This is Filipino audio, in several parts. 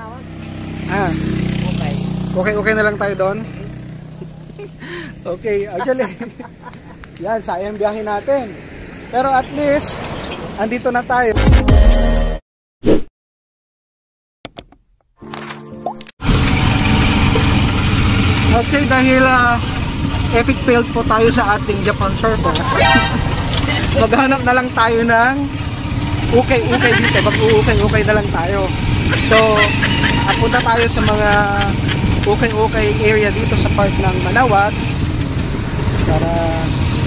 Manawag. Ah. Okay. Okay na lang tayo doon. Okay, actually. Yan, sayang biyahe natin. Pero at least, andito na tayo. Okay, dahil epic failed po tayo sa ating Japan service. Maghanap na lang tayo ng ukay-ukay dito. Mag-ukay-ukay na lang tayo. So, punta tayo sa mga ukay-ukay area dito sa part ng Manawag para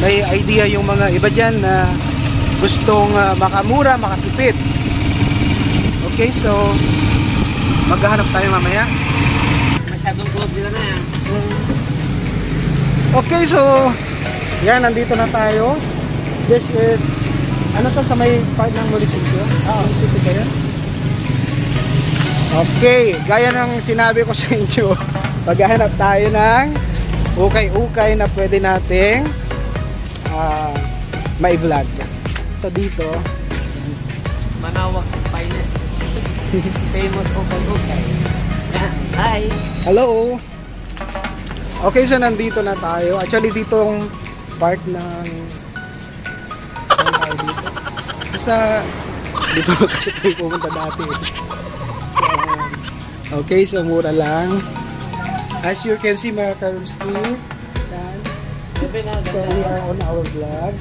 may idea yung mga iba dyan na gustong makamura, makatipid. Okay, so maghahanap tayo mamaya. Masyadong close nila na yan. Okay, so yan, nandito na tayo. This is, ano to, sa may part ng munisipyo? Munisipyo ba yan? Okay, gaya ng sinabi ko sa inyo, maghahanap tayo ng ukay-ukay na pwede nating mai-vlog. So dito, Manawag's finest. Famous ukay-ukay. Hi! hello! Okay, so nandito na tayo. Actually, ditong part ng saan tayo dito? Basta dito kasi tayo pumunta dati. Okay, so mura lang. As you can see, mga Karumski, yan. So we are on our vlog.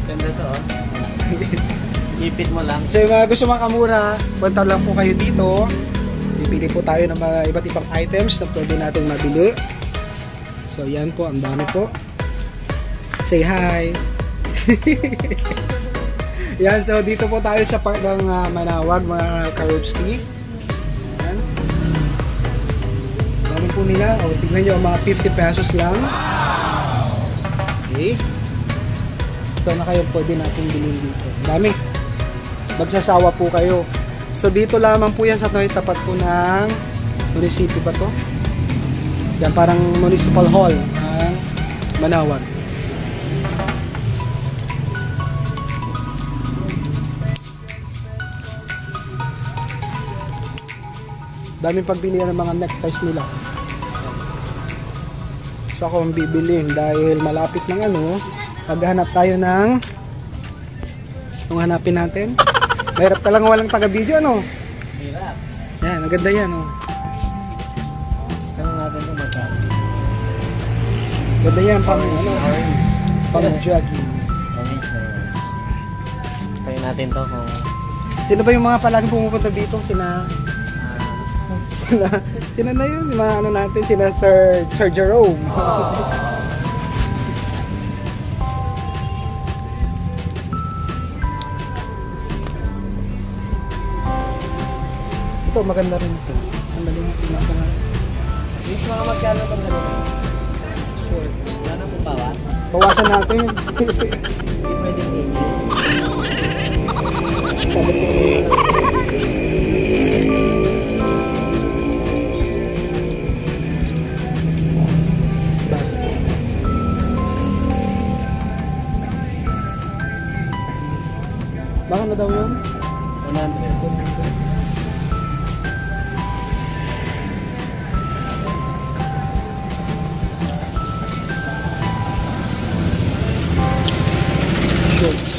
Ganda to, oh. Ipit mo lang. So yung mga gusto makamura, punta lang po kayo dito. Pipili po tayo ng mga iba't ibang items na pwede natin mabili. So yan po, ang dami po. Say hi! Yan, so dito po tayo sa part ng Manawag, mga Karumski. Yan. Dami po nila. O, tignan nyo, mga 50 pesos lang. Okay. So na kayo pwede natin bilhin dito. Dami. Magsasawa po kayo. So dito lamang po yan sa tapat po ng munisipyo ba to? Yan, parang municipal hall ng Manawag. Daming pagbilihan ng mga neckties nila. So ako ang bibilin dahil malapit ng ano, maghanap tayo ng kung hanapin natin. Mahirap ka lang walang taga-video, ano? Hirap. Yan, ang ganda yan, oh. Kaya natin ito magkano. Ganda yan, pang ano, pang jogging. Tayo natin to kung... Sino ba yung mga palaging pumupunta dito? Sina na yun, yung mga ano natin, sina Sir Jerome. Ito, maganda rin ito. Ang daling pinaka. Yung mga magkano pang ganito? Shorts. Wala po bawas? Bawasan natin. Hindi pwede hindi. Sabi ko, baka na daw yun? 100. Shorts.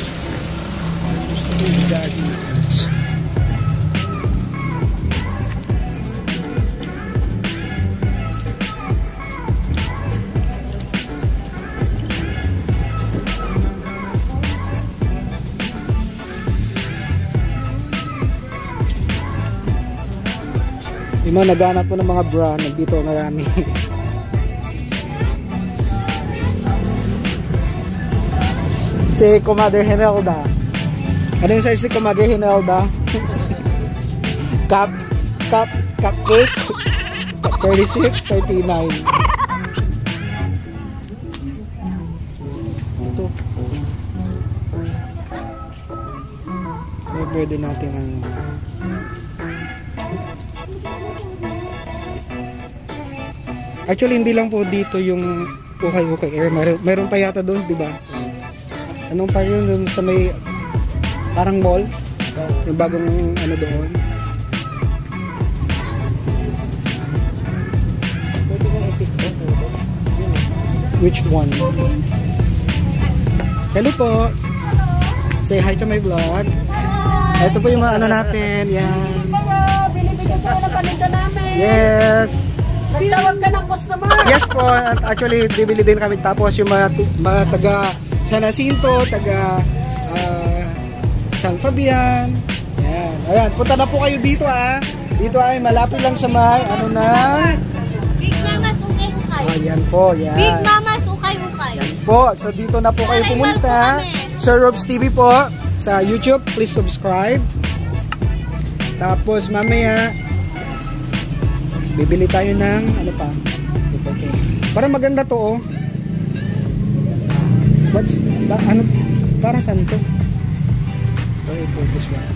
Yung mga naghanap po ng mga bra, nandito marami. Si Comadre Hinelda. Ano yung size ni Comadre Hinelda? Cupcake. 36, 39. Ito. May pwede natin ang actually, hindi lang po dito yung ukay-ukay air. Meron pa yata doon, di ba? Anong pa yun doon sa may parang mall? Yung bagong ano doon. Which one? Hello po. Say hi to my vlog. Ito po yung mga ano natin. Yan. Binibigyan ko ng paninda namin. Yes. Nagtawag ka ng customer. Yes po. At actually, bibili din kami. Tapos yung mga taga San Jacinto, taga San Fabian. Yan. Ayan. Punta na po kayo dito ah. Dito ay malapit lang sa may ano na. Big Mama's Ukay-Ukay. Ayan po. Yan. Big Mama's Ukay-Ukay. Yan po. So dito na po kayo pumunta. Sir Robs TV po. Sa YouTube. Please subscribe. Tapos mamaya bibili tayo ng ano pa. Ito. Para maganda to oh. Ano? Para saan to? Ito. This one.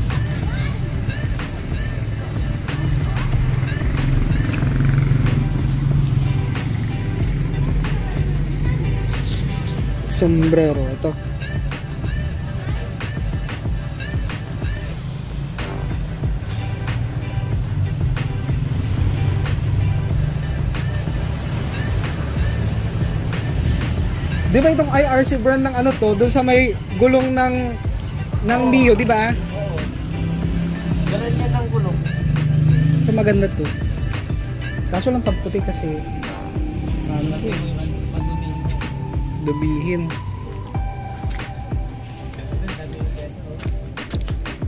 Sombrero. Ito. Di ba itong IRC brand ng ano to, doon sa may gulong ng Mio, di ba? Oo. Ganun yan ang gulong. Ito maganda to. Kaso lang pagputi kasi ano to, dubihin.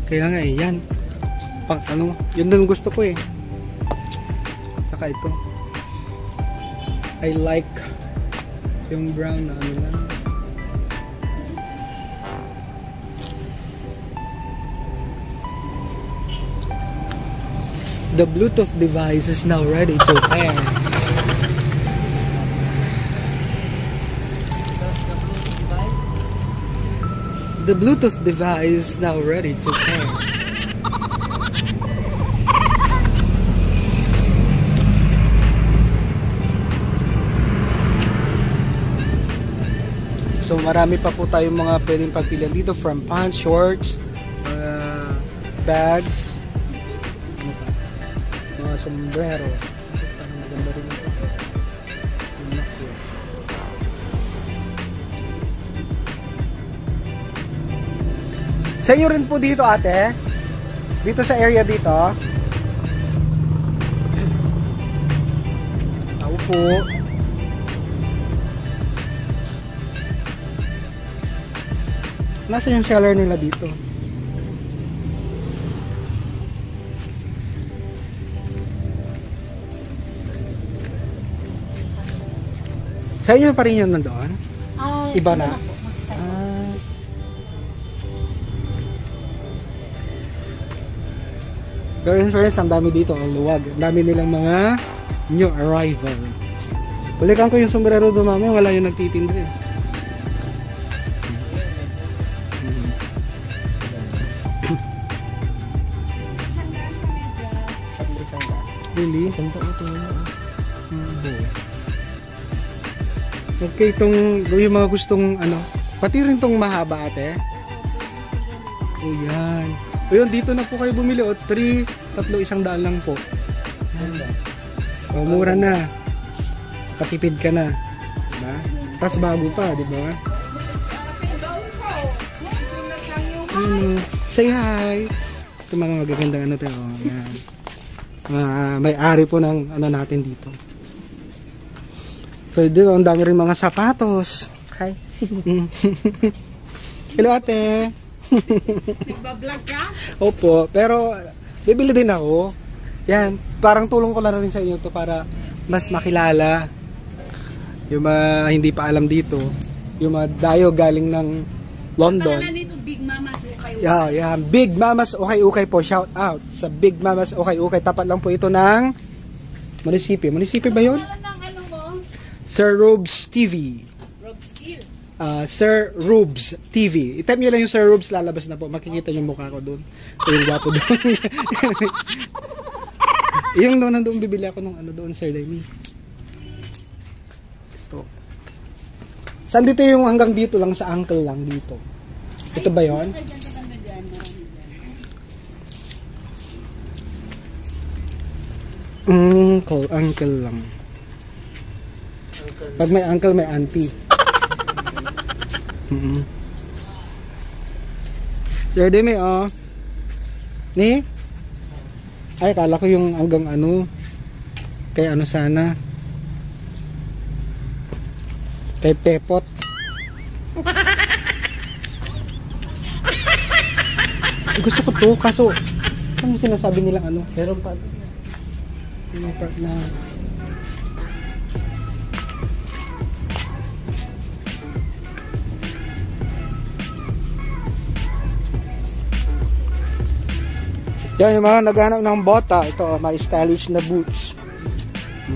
Kaya nga eh, yan. Pang ano, yun din gusto ko eh. Saka ito. I like yung brown na ano lang. The Bluetooth device is now ready to pair. The Bluetooth device is now ready to pair. So marami pa po tayong mga pwedeng pagpilian dito, from pants, shorts, bags, ano pa? Mga sombrero. Parang maganda rin ito. Sa inyo rin po dito ate? Dito sa area dito? Ako po. Nasaan yung seller nila dito? Sa inyo pa rin yun nandoon? Iba na? Pero in fairness, ang dami dito, ang luwag. Ang dami nilang mga new arrival. Balikan ko yung sombrero doon mamaya, wala yung nagtitinda eh. Really? Okay, itong yung mga gustong ano, pati rin tong mahaba ate. O yan. O yun, dito na po kayo bumili o 3, 100 lang po. O mura na. Katipid ka na. Diba? Tapos bago pa, diba? Say hi! Ito mga magagandang ano tayo. Yan. May-ari po ng ano natin dito. So dito ang dami rin mga sapatos. Hi. Hello ate. Nagbablog ka? Opo, pero bibili din ako. Yan, parang tulong ko lang rin sa inyo to para mas makilala yung mga hindi pa alam dito. Yung mga dayo galing ng London. Pangalan nito Big Mama's Ukay-Ukay. Yeah, Big Mama's Ukay-Ukay po. Shout out sa Big Mama's Ukay-Ukay. Tapat lang po ito ng munisipyo. Munisipyo ba yun? Ano mo? Sir Robs TV. Robs Skill. Sir Robs TV. I-type nyo lang yung Sir Robs, lalabas na po. Makikita yung mukha ko doon. Yung gwapo doon. Yung doon, nandoon bibili ako ng ano doon, Sir Demi. Ito. Saan dito yung hanggang dito lang sa ankle lang dito? Ito ba yun? Ankle lang. Pag may uncle, may auntie. Sir Demi, oh. Ni? Ay, kala ko yung hanggang ano. Kay ano sana. Kay Pepot. Gusto ko to, kaso ano sinasabi nila ano? Meron pa. Yung part na yan yung mga naghanap ng bota. Ito, may stylish na boots.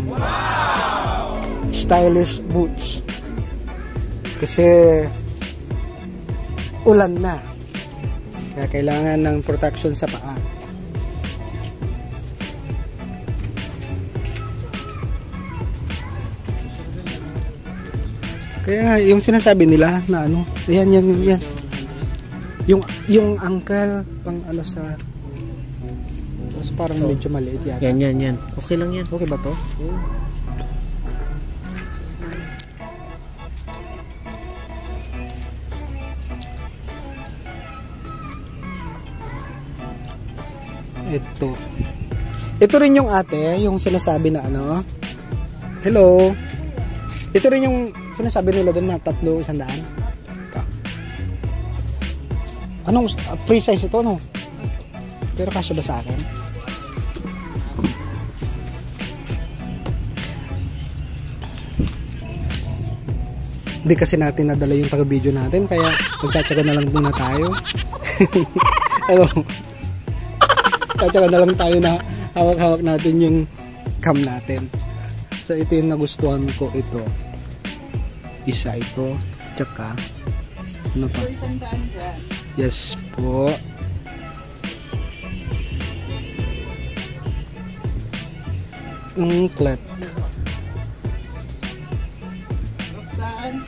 Wow! Stylish boots. Kasi ulan na. Kaya kailangan ng protection sa paa. Kaya yung sinasabi nila na ano, yan. Yung uncle pang ano sa tapos parang medyo maliit yata. Yan. Okay lang yan. Okay ba to? Ito rin yung ate, yung sinasabi na ano. Hello. Ito rin yung sinasabi nila doon na 300. Ito. Anong free size ito, no? Pero kasya ba sa akin? Hindi kasi natin nadala yung taga-video natin, kaya magtatsaga na lang muna tayo. Ano? Tatsaga na lang tayo na hawak-hawak natin yung cam natin. So ito yung nagustuhan ko, ito. Isa ito, tsaka ano pa? Yes po. Clet. Saan?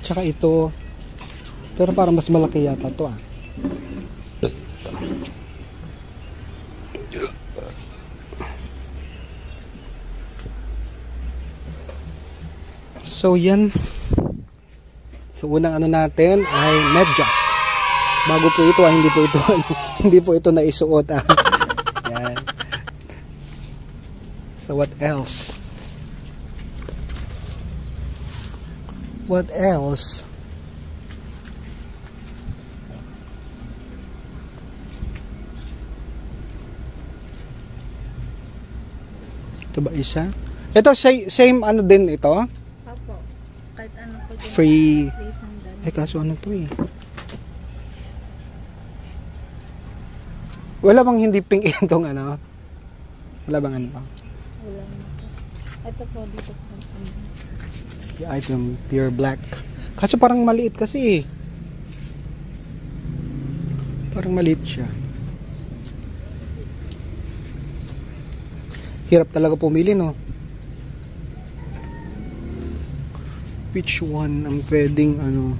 Tsaka ito. Pero parang mas malaki yata to ah. So yan. So unang ano natin ay medyas. Bago po ito hindi po ito hindi po ito naisuot ah. Yan. So what else? What else? Ito ba isa? Ito same ano din ito? Opo. Kahit ano po dyan. Free. Sandal. Kaso ano to eh? Wala bang hindi pink itong ano? Wala bang ano pa? Wala na po. Ito po dito po. The item pure black. Kasi parang maliit kasi eh. Parang maliit siya. Hirap talaga pumili, no? Which one ang pwedeng ano?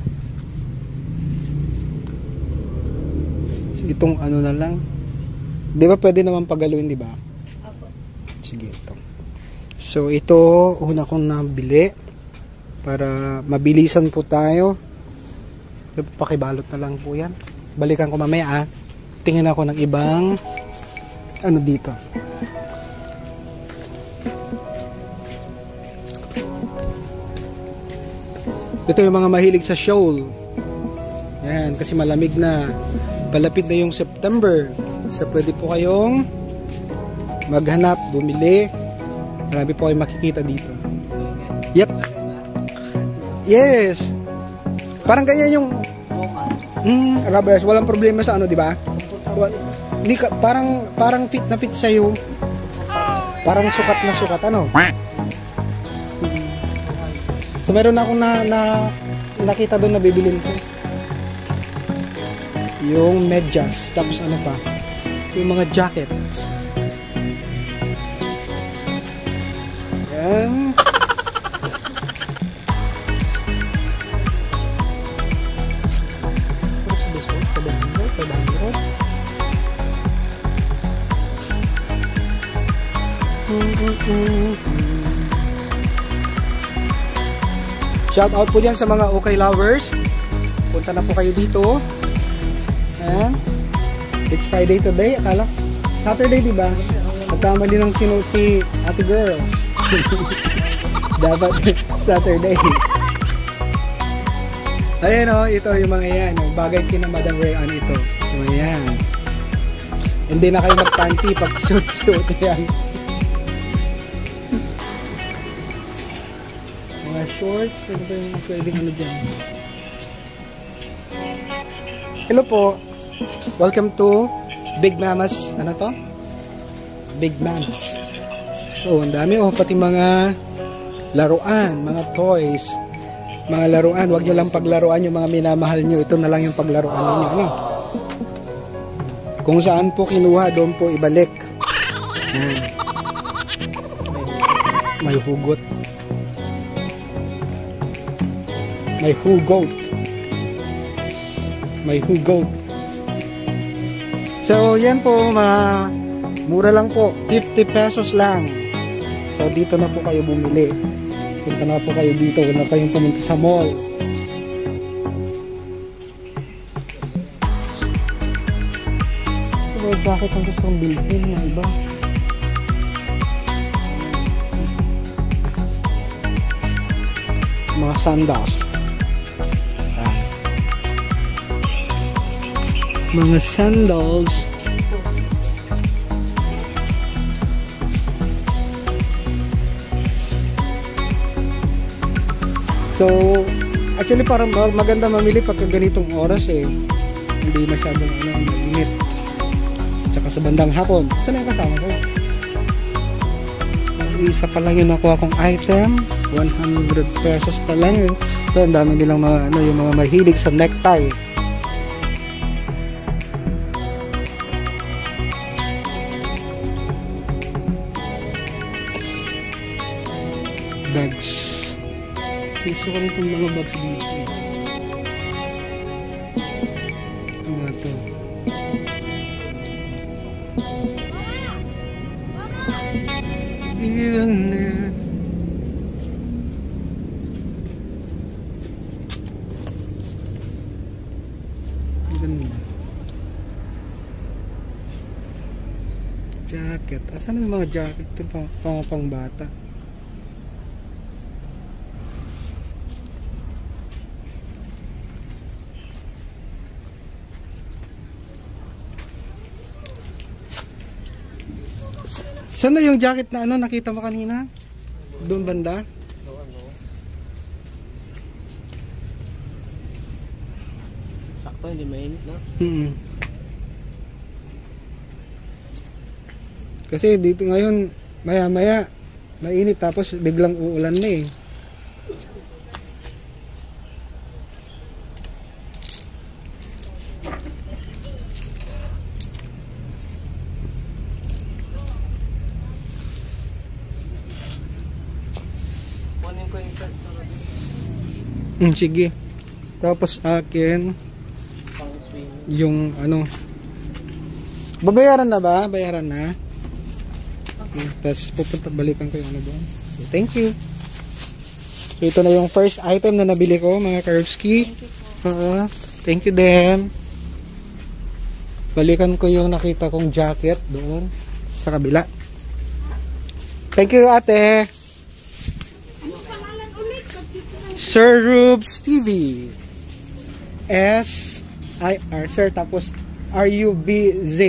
So, itong ano na lang. Di ba pwede naman pagaluin, di ba? Opo. Sige, ito. So, ito, una kong nabili. Para mabilisan po tayo. Pakibalot na lang po yan. Balikan ko mamaya ah. Tingin ako ng ibang ano dito. Ito yung mga mahilig sa shawl. Yan, kasi malamig na. Palapit na yung September. So pwede po kayong maghanap, bumili. Marami po kayong makikita dito. Yep. Yes. Parang ganyan yung rubbers, walang problema sa ano, di ba? Hindi ka parang fit na fit sa iyo. Parang sukat na sukat ano. So meron akong nakita doon na bibilin ko. Yung medyas, tapos ano pa? Yung mga jackets. Yan. Shout out po dyan sa mga okay lovers. Punta na po kayo dito. And it's Friday today. Akala Saturday, di ba? Magkamali ng si ate girl. Dapat Saturday. Ayan o, ito yung mga yan. Yung bagay kina Madam Rayan ito. Yung yan. Hindi na kayo mag-panty pag suit yan. Mga shorts. Ano ba yung pwedeng ano dyan? Hello po. Welcome to Big Mama's. Ano to? Big Mama's. So, ang dami pati mga laruan, mga toys. Mga laruan, wag nyo lang paglaruan yung mga minamahal nyo. Ito na lang yung paglaruan ninyo. Ano? Kung saan po kinuha, doon po ibalik. May hugot. May hugot. May hugot. So, yan po, mura lang po. 50 pesos lang. So, dito na po kayo bumili. Punta na po kayo dito. Huwag na kayong pumunta sa mall. Ito ba jacket ang gusto kong bilhin na iba? Mga sandals. Mga sandals. So, actually parang maganda mamili pagka ganitong oras eh. Hindi masyadong mainit. Tsaka sa bandang hapon. Saan yung kasama ko? So, isa pa lang yung nakuha kong item. 100 pesos pa lang yun. So, ang dami nilang mga, yung mga mahilig sa necktie. Bags. Gusto ko rin itong mga bags dito. Ano ito? Yun na. Ganda. Jacket. Asan yung mga jacket? Ito pang bata. Saan na yung jacket na nakita mo kanina? Doon banda? Sakto, hindi mainit, no? Kasi dito ngayon, maya-maya, mainit tapos biglang uulan na eh. Sige. Tapos akin yung babayaran na ba? Bayaran na. Okay. Tapos balikan ko yung doon. So, thank you. So ito na yung first item na nabili ko, mga Karvsky. Thank you din. Balikan ko yung nakita kong jacket doon sa kabila. Thank you, ate. Sir Rubes TV. S-I-R. Sir, tapos R-U-B-Z.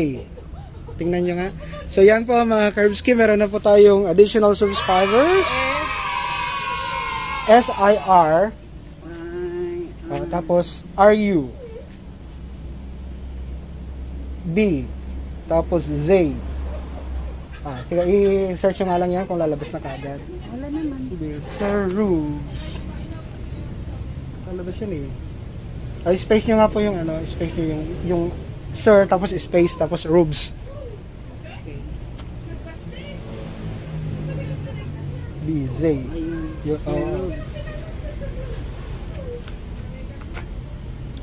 Tingnan nyo nga. So, yan po mga Karvsky. Meron na po tayong additional subscribers. S-I-R. Tapos R-U. B. Tapos Z. Sige, i-search nyo nga lang yan kung lalabas na kagad. Wala naman. Sir Rubes. Lalabas yan eh. Space nyo nga po yung space nyo yung sir, tapos space, tapos Rubes. B-Z.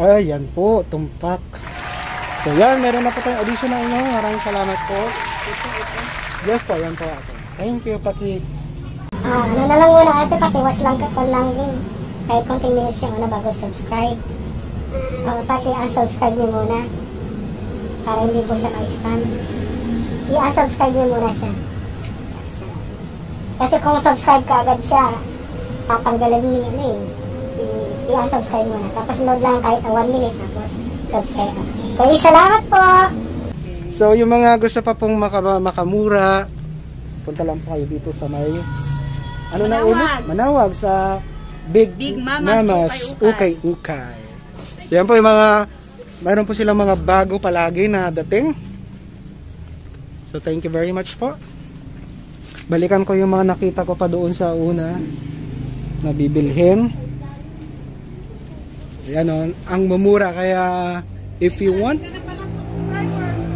Ayan po, tumpak. So yan, meron na po tayong additional Maraming salamat po. Yes po, yan po ako. Thank you, Paki. Ano na lang muna, ito pakiwas lang ka lang din. kahit konting minutes yung bago subscribe. Pati unsubscribe nyo muna para hindi po siya ma-spam. I-unsubscribe nyo muna siya. Kasi kung subscribe ka agad siya, tatanggalan niyo i-unsubscribe muna. Tapos load lang kahit 1 minute, tapos subscribe ka. Okay, salamat po! So yung mga gusto pa pong makamura, punta lang po kayo dito sa may ano na ulit? Manawag sa Big Mamas Ukay-Ukay. So yan po yung mga mayroon po silang mga bago palagi na dating. So thank you very much po. Balikan ko yung mga nakita ko pa doon sa una na bibilhin. Yan o, ang mamura, kaya if you want,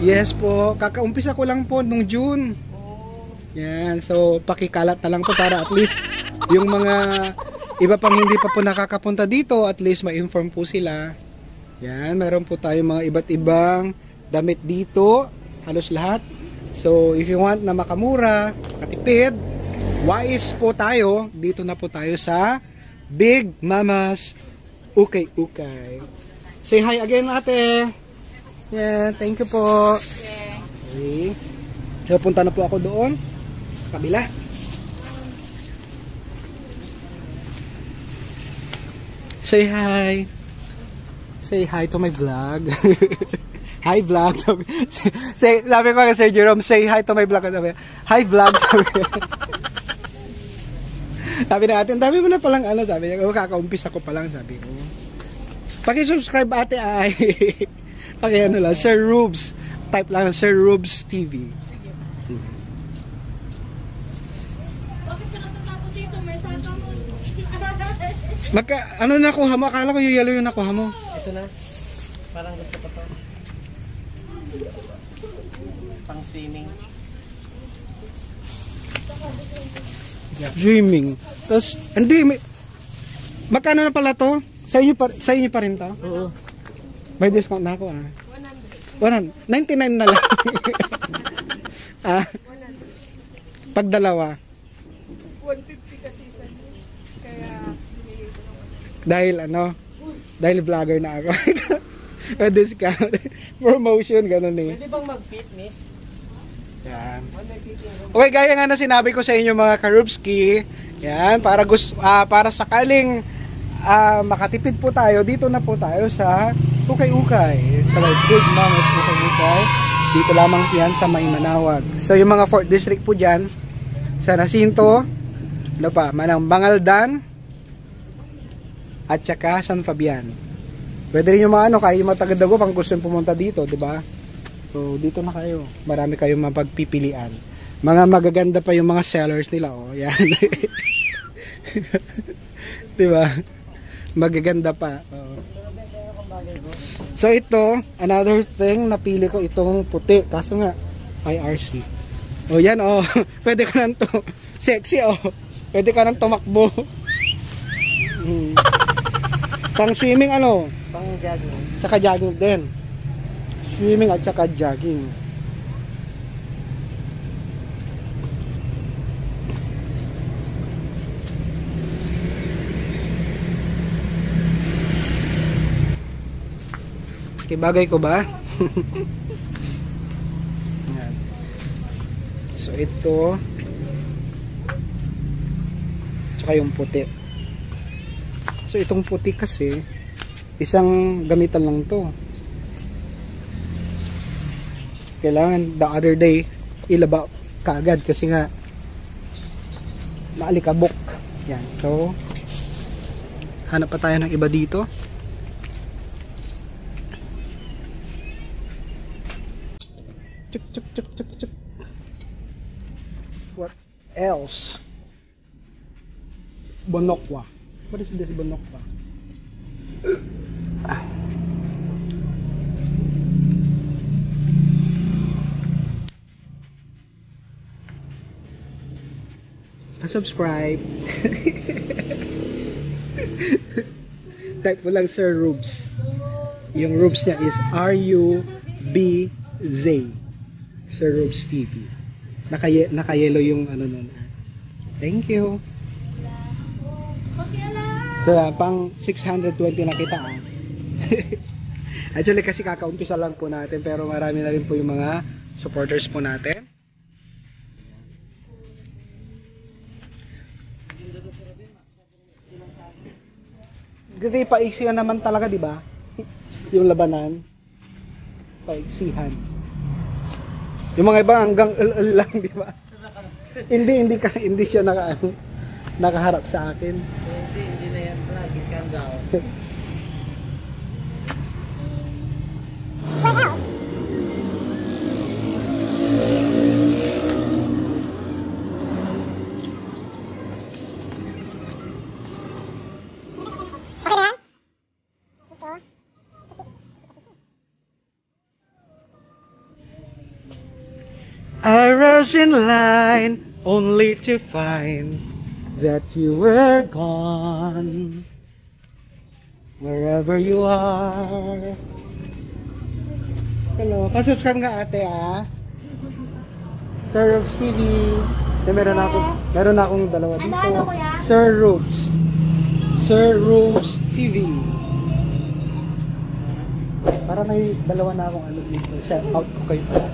yes po, kakaumpisa ko lang po nung June. Yan, so pakikalat na lang po para at least yung mga iba pang hindi pa po nakakapunta dito, at least ma-inform po sila. Yan, meron po tayo mga iba't ibang damit dito, halos lahat. So if you want na makamura, makatipid, wais po tayo, dito na po tayo sa Big Mamas Ukay-Ukay. Say hi again, ate. Yeah, thank you po. Okay. So punta na po ako doon sa kabila. Say hi. Say hi to my vlog. Hi vlog. Sabi ko kay Sir Jerome, say hi to my vlog. Hi vlog. Sabi natin, dami mo na palang ano, sabi niya, kakaumpisa ko pa lang, sabi ko. Paki-subscribe ate ay. Paki ano lang, Sir Rubes. Type lang Sir Rubes TV. Bakit siya natatakot dito? May saka mo. Ano nakuha mo? Akala ko yung yellow yung nakuha mo. Ito na. Parang gusto ko to. Pang swimming. Dreaming. Tapos, hindi, magkano na pala to? Sa inyo pa rin to? Oo. May discount na ako 100. 99 na lang. Pag dalawa. 150 kasi sa kaya Dahil dahil vlogger na ako. Discount. Promotion, ganun eh. Pwede bang mag-fitness? Yan. Okay, gaya nga na sinabi ko sa inyo mga Karubski, yan, para sakaling makatipid po tayo, dito na po tayo sa Ukay-Ukay. Sa Big Mamas Ukay-Ukay. Dito lamang yan sa May Manawag. So yung mga 4th district po dyan, sa Nacinto, Bangaldan, at saka San Fabian. Pwede rin yung mga kayo matagadago pang gusto pumunta dito, di ba? So, dito na kayo. Marami kayong mapagpipilian. Mga magaganda pa yung mga sellers nila, oh. Yan. Di ba? Magaganda pa. Oh. So, ito, another thing, napili ko itong puti. Kaso nga, IRC. Oh, yan, oh. Pwede ka nang sexy, oh. Pwede ka nang tumakbo. Pang swimming, Pang jogging. Tsaka jogging din. Swimming at saka jogging. Kibagay ko ba? Yan. So ito, tsaka yung puti. So itong puti kasi isang gamitan lang to. Kailangan the other day ilaba kaagad kasi nga maalikabok. Yan. So hanap pa tayo ng iba dito. Chuk. What else? Bonokwa. What is this bonokwa? Subscribe. Type mo lang Sir Rubes. Yung Rubes niya is R-U-B-Z. Sir Rubes TV. Naka-yellow yung nun. Thank you. So, pang 620 na kita. Actually, kasi kakaumpisa lang po natin, pero marami na rin po yung mga supporters po natin. Kasi paiksihan naman talaga, di ba? Yung labanan. Paiksihan. Yung mga iba hanggang lang, di ba? Hindi siya nakaharap sa akin. Hindi na yan. Nag-scandal. I rose in line only to find that you were gone. Wherever you are. Hello, pa-subscribe nga ate Sir Robs TV. Meron akong dalawa dito. Ano kuya? Sir Robs TV. Para may dalawa na akong ano dito. Shout out ko kayo pala.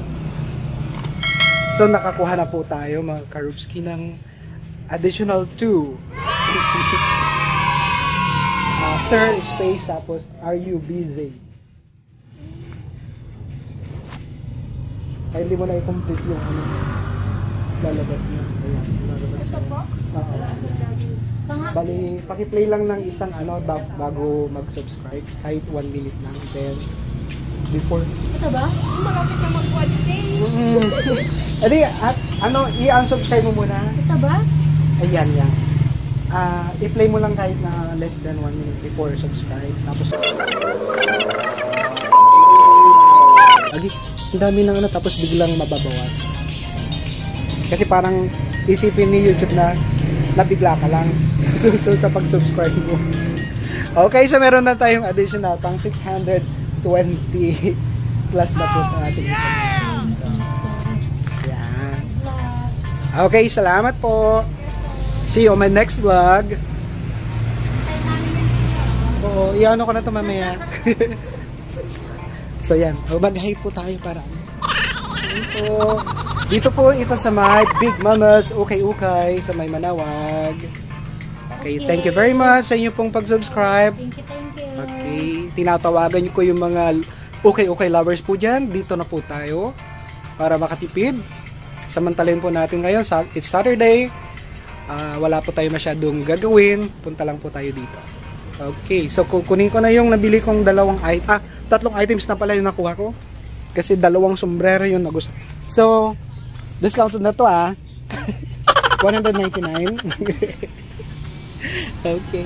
So nakakuha na po tayo mga Karubski ng additional 2. Sir space tapos are you busy? Ay hindi mo na i-complete yung ano lalabas na. Ayan, lalabas na. Ito po? Oo. Bali, paki-play lang ng isang ano bago mag-subscribe kahit 1 minute lang then before. Ito ba? Malapit na mag-1 day. Edi, i-unsubscribe mo muna. Ito ba? Ayan, yan. I-play mo lang kahit na less than 1 minute before subscribe. Tapos, adi, ang dami ng ano, tapos biglang mababawas. Kasi parang isipin ni YouTube na nabigla ka lang. So, sa pag-subscribe mo. Okay, so meron na tayong additional pang 620 plus na po sa ating yan. Okay, salamat po. See you on my next vlog. Oo, iano ko na ito mamaya. So yan, mag-hi po tayo para dito po ito sa my Big Mamas Okay sa may Manawag. Okay, thank you very much sa inyo pong pag-subscribe. Thank you. Okay, tinatawagan ko yung mga okay lovers po dyan. Dito na po tayo para makatipid. Samantalin po natin ngayon, it's Saturday. Wala po tayo masyadong gagawin. Punta lang po tayo dito. Okay, so kukunin ko na yung nabili kong tatlong items na pala yung nakuha ko. Kasi 2 sombrero yung nagusto. So, discounted na to 199. Okay.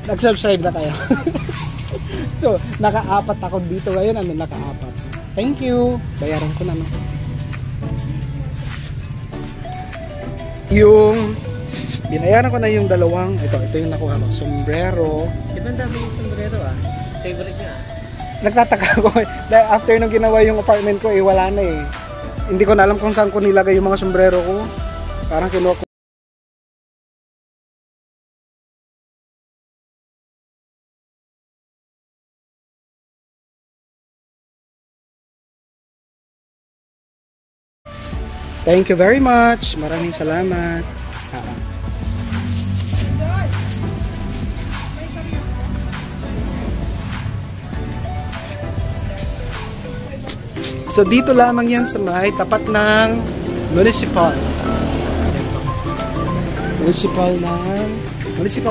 Nag-subscribe na kayo. So, naka-4 ako dito ngayon. Naka-4. Thank you. Bayaran ko na. Yung binayaran ko na yung 2. Ito yung nakuha ko. Sombrero. Di ba ang dami yung sombrero Favorite niya Nagtataka ako. After nung ginawa yung apartment ko, wala na Hindi ko na alam kung saan ko nilagay yung mga sombrero ko. Parang kinuha ko. Thank you very much. Maraming salamat. So dito lamang yan sa may tapat ng municipal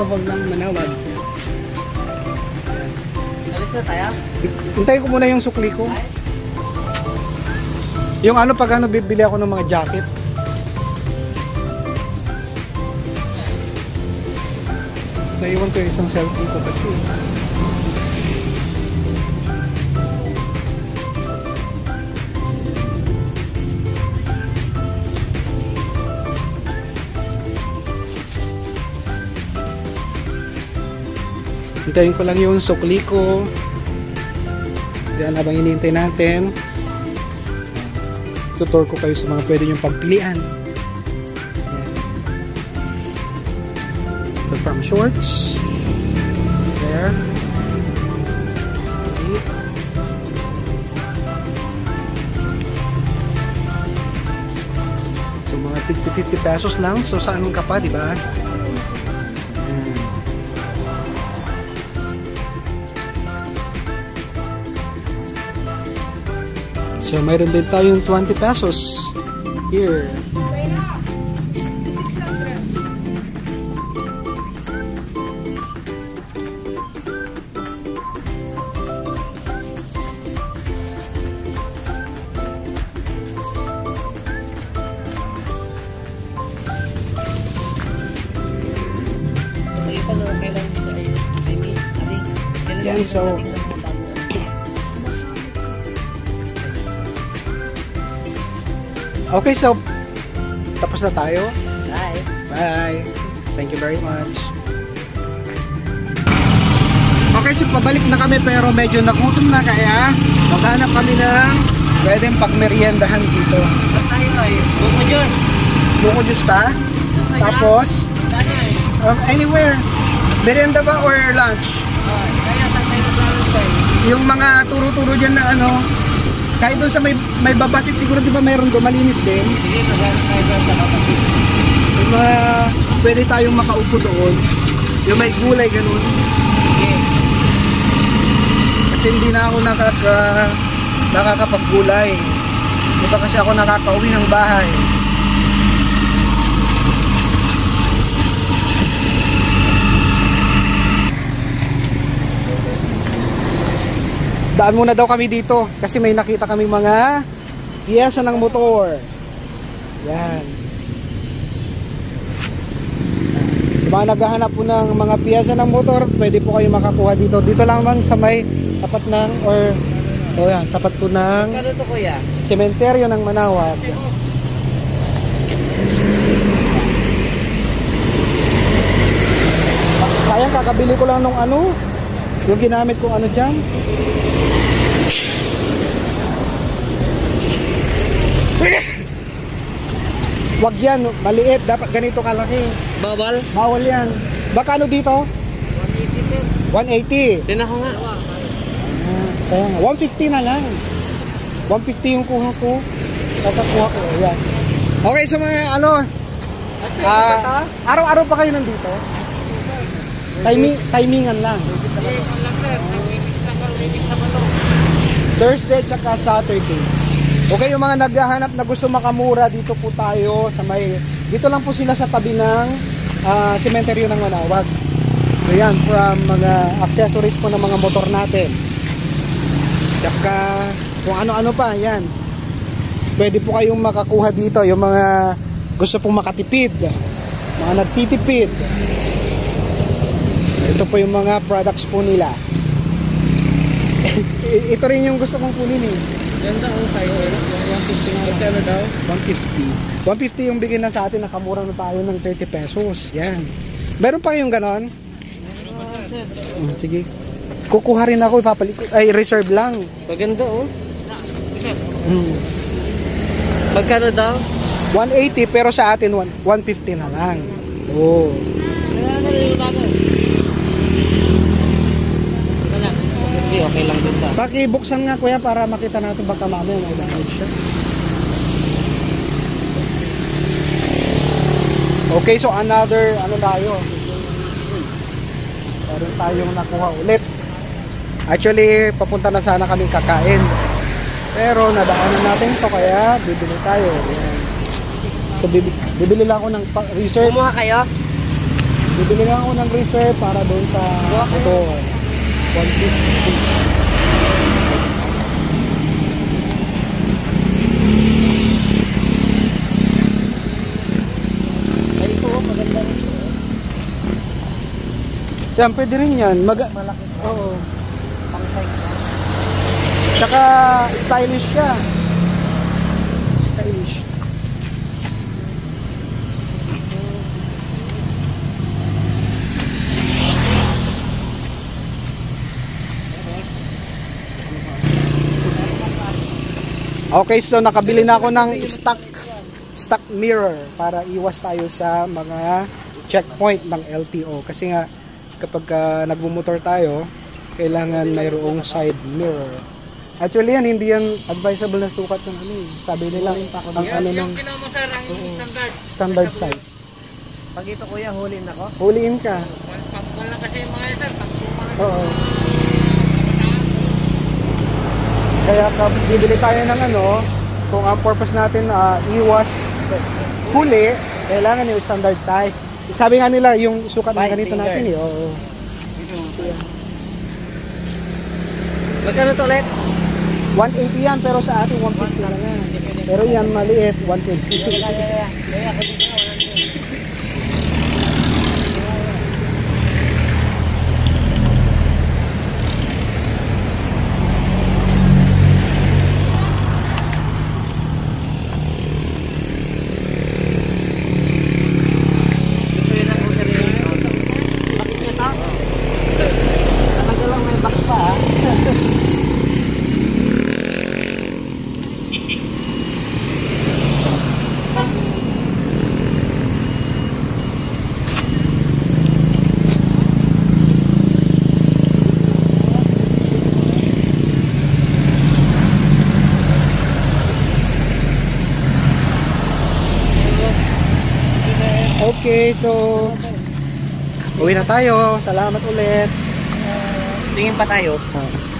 hall ng Manawag. Alis na tayo? Hintayin ko muna yung sukli ko. Yung pag bibili ako ng mga jacket. Naiwan ko yung isang selfie ko kasi. Hintayin ko lang yung sukli ko. Diyan habang hinihintay natin. Tutor ko kayo sa mga pwede nyong pagpilian. Ayan. So from shorts there. Okay. So mga tig to 50 pesos lang. So saan ka pa, di ba? So mayroon din tayong 20 pesos here. Yan, so okay, so tapos na tayo. Bye. Bye. Thank you very much. Okay, so pabalik na kami pero medyo nagutom na kaya maghanap kami ng pwedeng pagmeriendahan dito. Ba't tayo ay? Buko Diyos. Buko juice pa? Tapos anywhere. Merienda ba or lunch? Kaya saan tayo maglalagay? Yung mga turo-turo dyan na ano, kahit doon sa may babasit siguro, di ba mayroon doon, malinis din. Sige, maglalagay tayo dyan sa kapatid. Yung mga, pwede tayong makaupo doon. Yung may gulay, ganun. Sige. Kasi hindi na ako nakakapaggulay. Di ba kasi ako nakakauwi ng bahay. Daan muna daw kami dito kasi may nakita kami mga piyesa ng motor. Yan. Mga naghahanap po ng mga piyesa ng motor, pwede po kayo makakuha dito. Dito lang man sa may tapat ng tapat po ng Kano to kuya? sementeryo ng Manawag. Sayang, kakabili ko lang nung ano, yung ginamit kong ano dyan. Wag yan, maliit, dapat ganito kalaki. Bawal? Bawal yan. Baka ano dito? 180. Din ako nga. Kaya nga, 150 na lang. 150 yung kuha ko. Kakakuha ko, ayan. Okay, so mga ano, araw-araw pa kayo nandito? Timingan lang. Thursday tsaka Saturday. Okay, yung mga naghahanap na gusto makamura, dito po tayo sa may, dito lang po sila sa tabi ng sementeryo ng Manawag. So yan, from mga accessories po ng mga motor natin. Tsaka kung ano-ano pa, yan. Pwede po kayong makakuha dito, yung mga gusto pong makatipid, mga nagtitipid. So ito po yung mga products po nila. Ito rin yung gusto kong kunin eh. Ganda ang tayo. 150 nga. Magkano daw? 150. 150 yung bigyan na sa atin, nakamura na tayo ng 30 pesos. Yan. Meron pa yung ganon? Sige. Kukuha rin ako, ipapalit. Ay, reserve lang. Maganda oh. Magkano daw? 180 pero sa atin 150 na lang. Oh. Okay lang din ba? Pakibuksan nga kuya para makita natin baka mamaya may damage siya. Okay, so another ano tayo. Meron tayong nakuha ulit. Actually, papunta na sana kami kakain. Pero nadaanan natin to kaya bibili tayo. Ayan. So bibili lang ako ng reserve. Kumuha kayo? Bibili lang ako ng reserve para doon sa motor. 150. Yan, pwede rin yan. Malaki. Oo. Pang size. Tsaka stylish siya. Stylish. Okay, so nakabili na ako ng stock mirror para iwas tayo sa mga checkpoint ng LTO kasi nga kapag nagmumotor tayo, kailangan mayroong side mirror. Actually yan, hindi yan advisable na sukat ng ano eh. Sabi nila, ang ano ng Yung kinuha mo sir, ang standard. standard size. Pag ito kuya, huliin ako. Huliin ka. Pag-call lang kasi yung mga sir, pag-call lang. Oo. Kaya bibili tayo ng ano, kung ang purpose natin iwas huli, kailangan yung standard size. Sabi nga nila, yung sukat na ganito natin eh. Oo. Magkano to ulit? 180 yan, pero sa atin 150 lang yan. Pero yan maliit, 120. Kaya ako dito na, walang dito. Gusto yun ako sir yung box niya to? Nakagalaw lang may box pa ah. Okay, so uwi na tayo. Salamat ulit. Tingin pa tayo. Ah.